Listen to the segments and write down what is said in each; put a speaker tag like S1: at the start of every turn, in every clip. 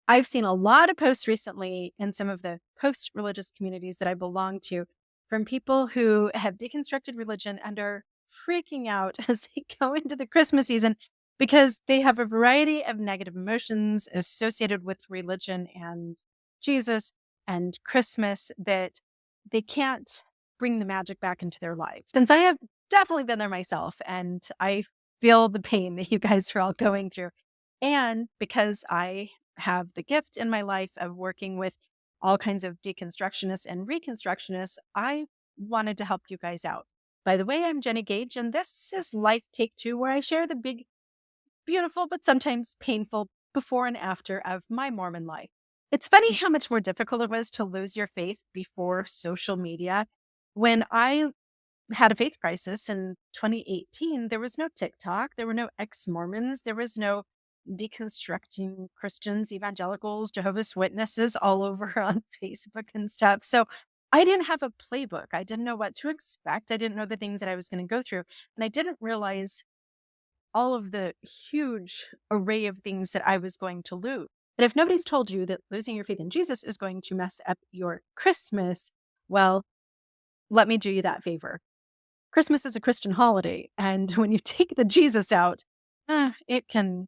S1: I've seen a lot of posts recently in some of the post-religious communities that I belong to from people who have deconstructed religion and are freaking out as they go into the Christmas season because they have a variety of negative emotions associated with religion and Jesus and Christmas that they can't bring the magic back into their lives. Since I have definitely been there myself and I feel the pain that you guys are all going through. And because I have the gift in my life of working with all kinds of deconstructionists and reconstructionists, I wanted to help you guys out. By the way, I'm Jenny Gage, and this is Life Take Two, where I share the big, beautiful, but sometimes painful before and after of my Mormon life. It's funny how much more difficult it was to lose your faith before social media. When I had a faith crisis in 2018, there was no TikTok, there were no ex-Mormons, there was no deconstructing Christians, evangelicals, Jehovah's Witnesses all over on Facebook and stuff. So I didn't have a playbook. I didn't know what to expect. I didn't know the things that I was going to go through. And I didn't realize all of the huge array of things that I was going to lose. But if nobody's told you that losing your faith in Jesus is going to mess up your Christmas, well, let me do you that favor. Christmas is a Christian holiday, and when you take the Jesus out, it can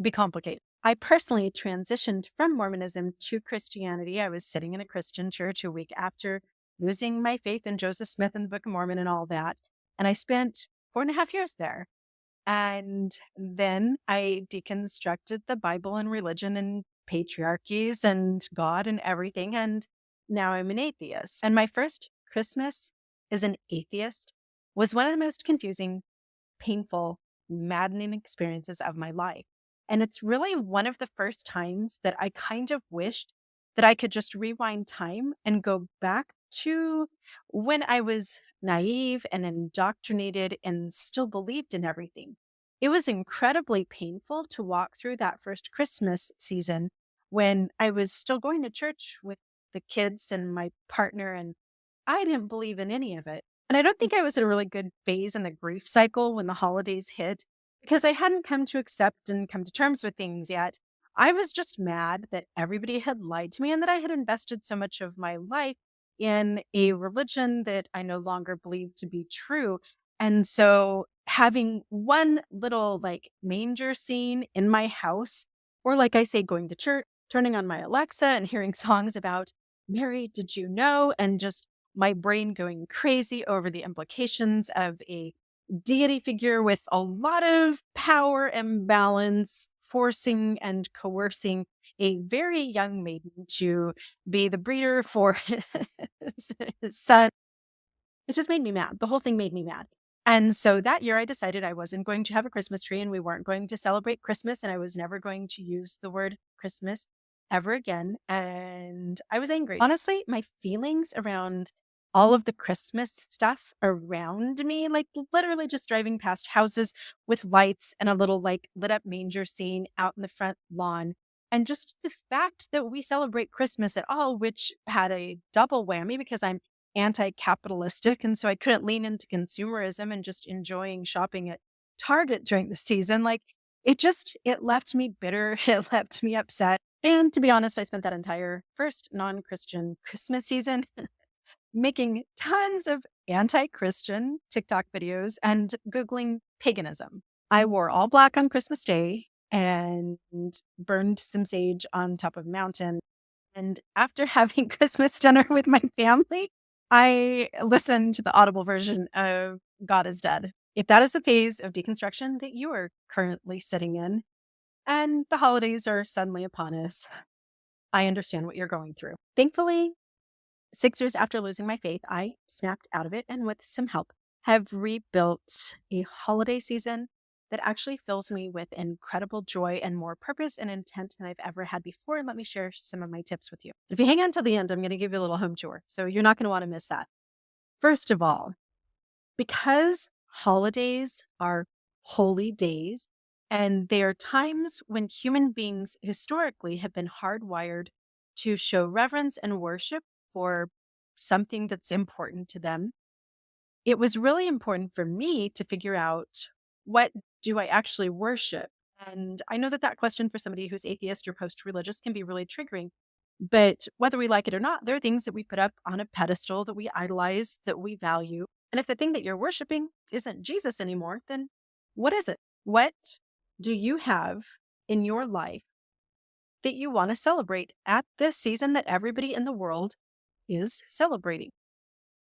S1: be complicated. I personally transitioned from Mormonism to Christianity. I was sitting in a Christian church a week after losing my faith in Joseph Smith and the Book of Mormon and all that. And I spent 4.5 years there. And then I deconstructed the Bible and religion and patriarchies and God and everything. And now I'm an atheist. And my first Christmas as an atheist was one of the most confusing, painful, maddening experiences of my life. And it's really one of the first times that I kind of wished that I could just rewind time and go back to when I was naive and indoctrinated and still believed in everything. It was incredibly painful to walk through that first Christmas season when I was still going to church with the kids and my partner, and I didn't believe in any of it. And I don't think I was in a really good phase in the grief cycle when the holidays hit because I hadn't come to accept and come to terms with things yet. I was just mad that everybody had lied to me and that I had invested so much of my life in a religion that I no longer believed to be true. And so having one little like manger scene in my house, or like I say, going to church, turning on my Alexa and hearing songs about Mary, did you know? And just my brain going crazy over the implications of a deity figure with a lot of power and balance, forcing and coercing a very young maiden to be the breeder for his son. It just made me mad. The whole thing made me mad. And so that year I decided I wasn't going to have a Christmas tree and we weren't going to celebrate Christmas and I was never going to use the word Christmas ever again. And I was angry. Honestly, my feelings around all of the Christmas stuff around me, like literally just driving past houses with lights and a little like lit up manger scene out in the front lawn. And just the fact that we celebrate Christmas at all, which had a double whammy because I'm anti-capitalistic, and so I couldn't lean into consumerism and just enjoying shopping at Target during the season. Like, it left me bitter, it left me upset, and to be honest, I spent that entire first non-Christian Christmas season making tons of anti-Christian TikTok videos and Googling paganism. I wore all black on Christmas Day and burned some sage on top of a mountain. And after having Christmas dinner with my family, I listened to the audible version of God is Dead. If that is the phase of deconstruction that you are currently sitting in, and the holidays are suddenly upon us, I understand what you're going through. Thankfully, 6 years after losing my faith, I snapped out of it and with some help have rebuilt a holiday season that actually fills me with incredible joy and more purpose and intent than I've ever had before. And let me share some of my tips with you. If you hang on till the end, I'm going to give you a little home tour. So you're not going to want to miss that. First of all, because holidays are holy days and they are times when human beings historically have been hardwired to show reverence and worship for something that's important to them, it was really important for me to figure out, what do I actually worship? And I know that that question for somebody who's atheist or post religious can be really triggering. But whether we like it or not, there are things that we put up on a pedestal that we idolize, that we value. And if the thing that you're worshiping isn't Jesus anymore, then what is it? What do you have in your life that you want to celebrate at this season that everybody in the world is celebrating?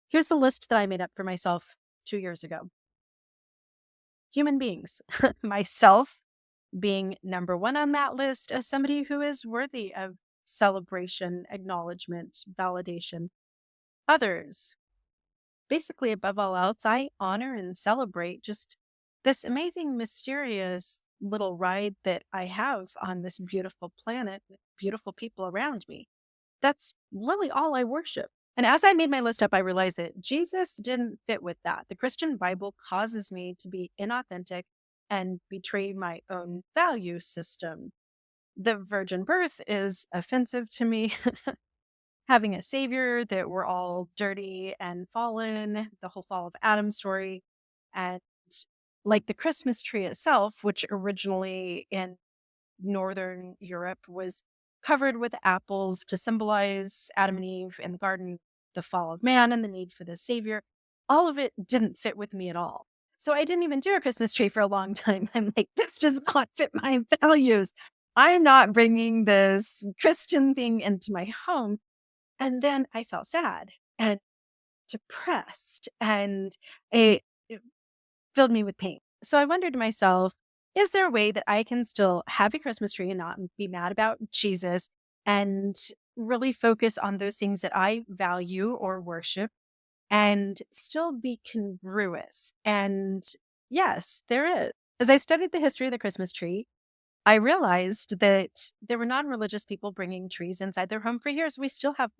S1: Here's the list that I made up for myself 2 years ago: human beings, myself being number one on that list as somebody who is worthy of celebration, acknowledgement, validation. Others, basically, above all else, I honor and celebrate just this amazing, mysterious little ride that I have on this beautiful planet with beautiful people around me. That's really all I worship. And as I made my list up, I realized that Jesus didn't fit with that. The Christian Bible causes me to be inauthentic and betray my own value system. The virgin birth is offensive to me. Having a savior, that we're all dirty and fallen, the whole fall of Adam story. And like the Christmas tree itself, which originally in Northern Europe was covered with apples to symbolize Adam and Eve in the garden, the fall of man, and the need for the savior. All of it didn't fit with me at all. So I didn't even do a Christmas tree for a long time. I'm like, this does not fit my values. I'm not bringing this Christian thing into my home. And then I felt sad and depressed, and it filled me with pain. So I wondered to myself, is there a way that I can still have a Christmas tree and not be mad about Jesus and really focus on those things that I value or worship and still be congruous? And yes, there is. As I studied the history of the Christmas tree, I realized that there were non-religious people bringing trees inside their home for years. We still have,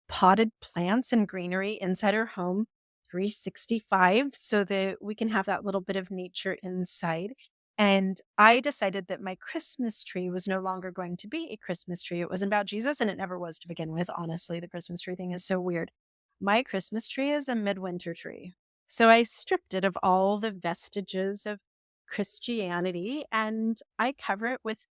S1: potted plants and greenery inside our home 365 so that we can have that little bit of nature inside. And I decided that my Christmas tree was no longer going to be a Christmas tree. It wasn't about Jesus, and it never was to begin with. Honestly, the Christmas tree thing is so weird. My Christmas tree is a midwinter tree. So I stripped it of all the vestiges of Christianity, and I cover it with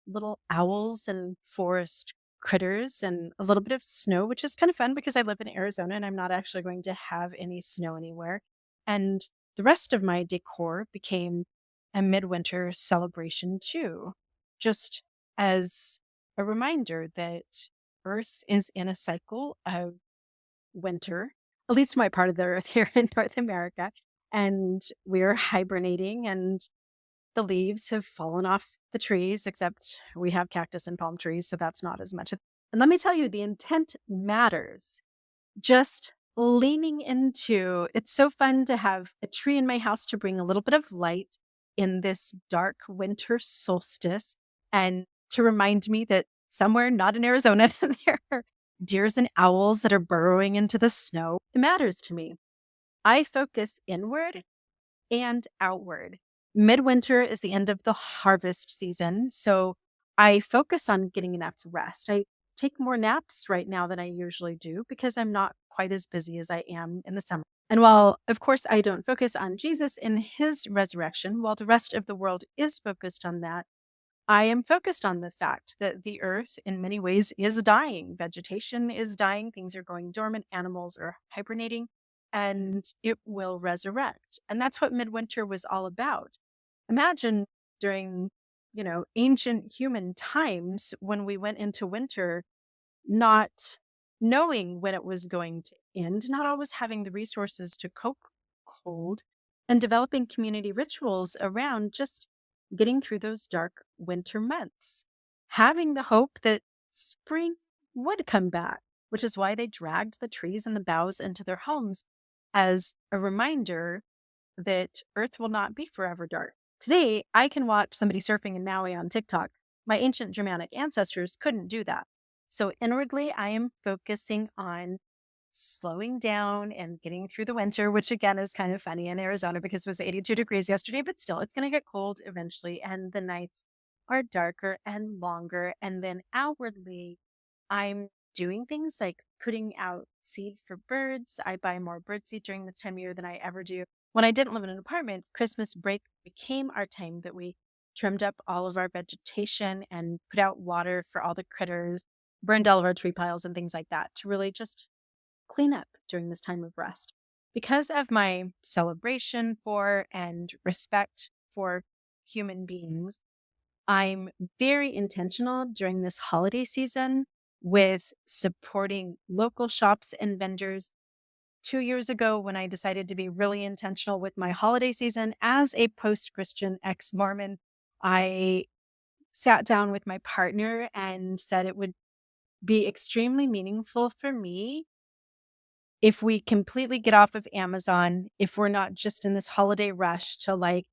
S1: little owls and forest critters and a little bit of snow, which is kind of fun because I live in Arizona and I'm not actually going to have any snow anywhere. And the rest of my decor became a midwinter celebration too, just as a reminder that Earth is in a cycle of winter, at least my part of the Earth here in North America. And we're hibernating, and the leaves have fallen off the trees, except we have cactus and palm trees, so that's not as much. And let me tell you, the intent matters. Just leaning into it's so fun to have a tree in my house to bring a little bit of light in this dark winter solstice and to remind me that somewhere not in Arizona, there are deers and owls that are burrowing into the snow. It matters to me. I focus inward and outward. Midwinter is the end of the harvest season, so I focus on getting enough rest. I take more naps right now than I usually do because I'm not quite as busy as I am in the summer. And while, of course, I don't focus on Jesus and his resurrection, while the rest of the world is focused on that, I am focused on the fact that the earth, in many ways, is dying. Vegetation is dying, things are going dormant, animals are hibernating, and it will resurrect. And that's what midwinter was all about. Imagine during, ancient human times when we went into winter, not knowing when it was going to end, not always having the resources to cope cold, and developing community rituals around just getting through those dark winter months, having the hope that spring would come back, which is why they dragged the trees and the boughs into their homes as a reminder that Earth will not be forever dark. Today, I can watch somebody surfing in Maui on TikTok. My ancient Germanic ancestors couldn't do that. So inwardly, I am focusing on slowing down and getting through the winter, which again is kind of funny in Arizona because it was 82 degrees yesterday, but still, it's going to get cold eventually. And the nights are darker and longer. And then outwardly, I'm doing things like putting out seed for birds. I buy more birdseed during this time of year than I ever do. When I didn't live in an apartment, Christmas break became our time that we trimmed up all of our vegetation and put out water for all the critters, burned all of our tree piles and things like that to really just clean up during this time of rest. Because of my celebration for and respect for human beings, I'm very intentional during this holiday season with supporting local shops and vendors. 2 years ago, when I decided to be really intentional with my holiday season as a post Christian ex Mormon, I sat down with my partner and said it would be extremely meaningful for me if we completely get off of Amazon, if we're not just in this holiday rush to like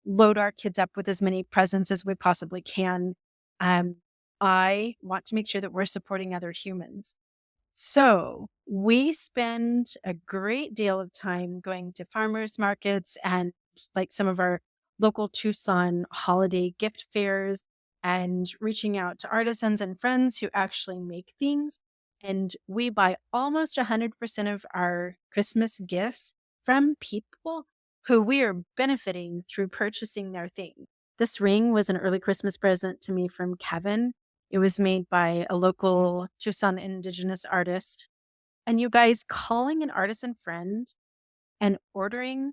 S1: load our kids up with as many presents as we possibly can. Um, I want to make sure that we're supporting other humans. So we spend a great deal of time going to farmers markets and like some of our local Tucson holiday gift fairs and reaching out to artisans and friends who actually make things. And we buy almost 100% of our Christmas gifts from people who we are benefiting through purchasing their thing. This ring was an early Christmas present to me from Kevin. It was made by a local Tucson indigenous artist. And you guys, calling an artisan friend and ordering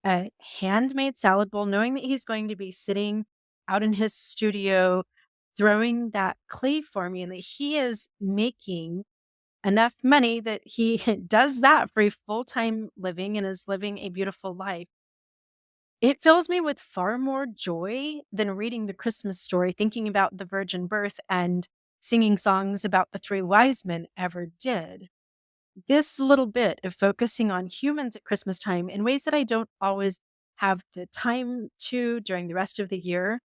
S1: a handmade salad bowl, knowing that he's going to be sitting out in his studio throwing that clay for me and that he is making enough money that he does that for a full-time living and is living a beautiful life. It fills me with far more joy than reading the Christmas story, thinking about the virgin birth and singing songs about the three wise men ever did. This little bit of focusing on humans at Christmas time in ways that I don't always have the time to during the rest of the year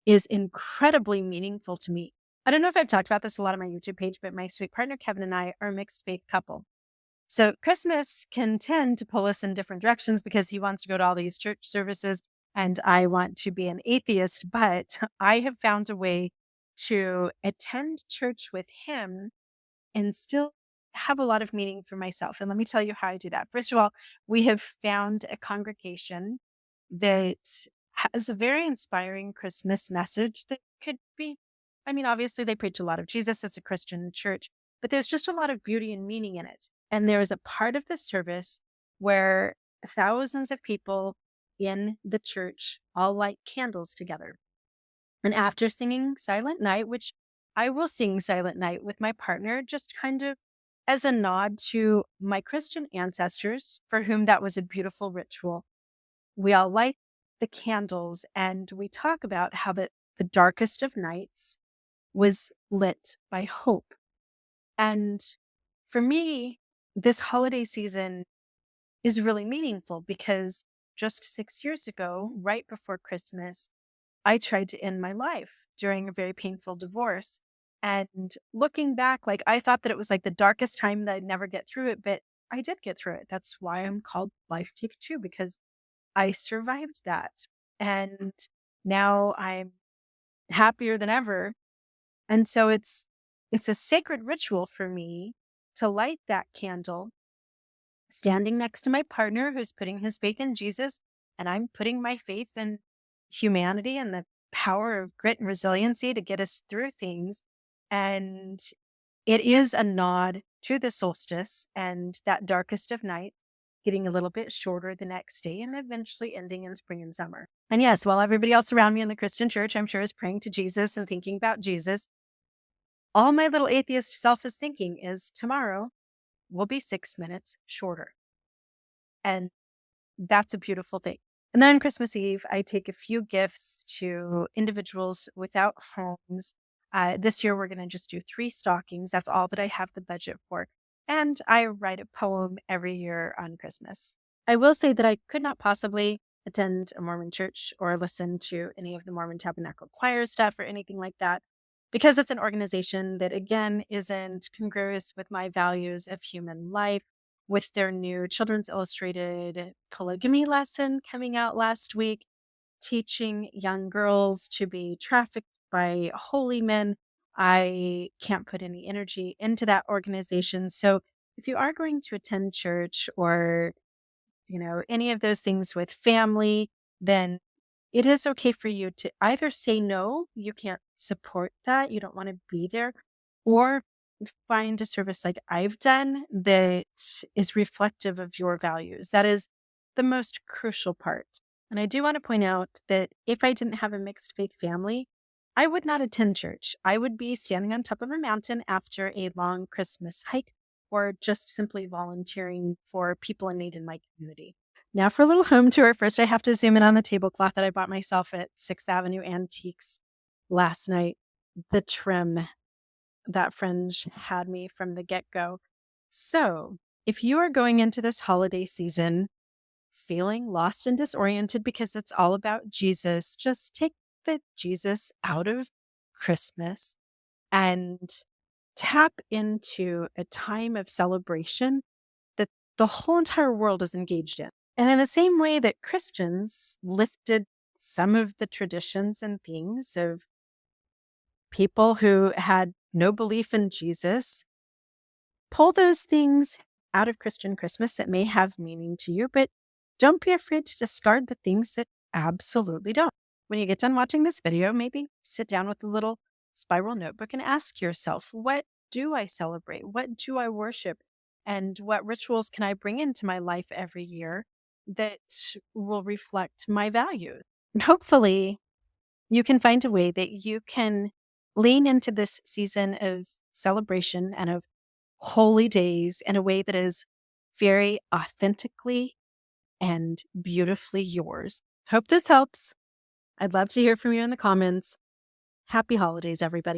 S1: is incredibly meaningful to me. I don't know if I've talked about this a lot on my YouTube page, but my sweet partner Kevin and I are a mixed faith couple. So Christmas can tend to pull us in different directions because he wants to go to all these church services and I want to be an atheist, but I have found a way to attend church with him and still have a lot of meaning for myself. And let me tell you how I do that. First of all, we have found a congregation that has a very inspiring Christmas message that could be, I mean, obviously they preach a lot of Jesus. It's a Christian church, but there's just a lot of beauty and meaning in it. And there is a part of the service where thousands of people in the church all light candles together. And after singing Silent Night, which I will sing Silent Night with my partner, just kind of as a nod to my Christian ancestors, for whom that was a beautiful ritual, we all light the candles and we talk about how the darkest of nights was lit by hope. And for me, this holiday season is really meaningful because just 6 years ago, right before Christmas, I tried to end my life during a very painful divorce. And looking back, like I thought that it was like the darkest time that I'd never get through it, but I did get through it. That's why I'm called Life Take Two, because I survived that. And now I'm happier than ever. And so it's a sacred ritual for me to light that candle standing next to my partner who's putting his faith in Jesus, and I'm putting my faith in humanity and the power of grit and resiliency to get us through things. And it is a nod to the solstice and that darkest of night getting a little bit shorter the next day and eventually ending in spring and summer. And yes, while everybody else around me in the Christian church, I'm sure, is praying to Jesus and thinking about Jesus, all my little atheist self is thinking is tomorrow will be 6 minutes shorter. And that's a beautiful thing. And then on Christmas Eve, I take a few gifts to individuals without homes. This year, we're going to just do 3 stockings. That's all that I have the budget for. And I write a poem every year on Christmas. I will say that I could not possibly attend a Mormon church or listen to any of the Mormon Tabernacle Choir stuff or anything like that because it's an organization that, again, isn't congruous with my values of human life. With their new Children's Illustrated polygamy lesson coming out last week, teaching young girls to be trafficked by holy men, I can't put any energy into that organization. So if you are going to attend church or, any of those things with family, then it is okay for you to either say no, you can't support that, you don't want to be there, or find a service like I've done that is reflective of your values. That is the most crucial part. And I do want to point out that if I didn't have a mixed faith family, I would not attend church. I would be standing on top of a mountain after a long Christmas hike or just simply volunteering for people in need in my community. Now for a little home tour. First, I have to zoom in on the tablecloth that I bought myself at 6th Avenue Antiques last night. The trim, that fringe had me from the get-go. So, if you are going into this holiday season feeling lost and disoriented because it's all about Jesus, just take the Jesus out of Christmas and tap into a time of celebration that the whole entire world is engaged in. And in the same way that Christians lifted some of the traditions and things of people who had no belief in Jesus, pull those things out of Christian Christmas that may have meaning to you, but don't be afraid to discard the things that absolutely don't. When you get done watching this video, maybe sit down with a little spiral notebook and ask yourself, what do I celebrate? What do I worship? And what rituals can I bring into my life every year that will reflect my values? And hopefully, you can find a way that you can lean into this season of celebration and of holy days in a way that is very authentically and beautifully yours. Hope this helps. I'd love to hear from you in the comments. Happy holidays, everybody.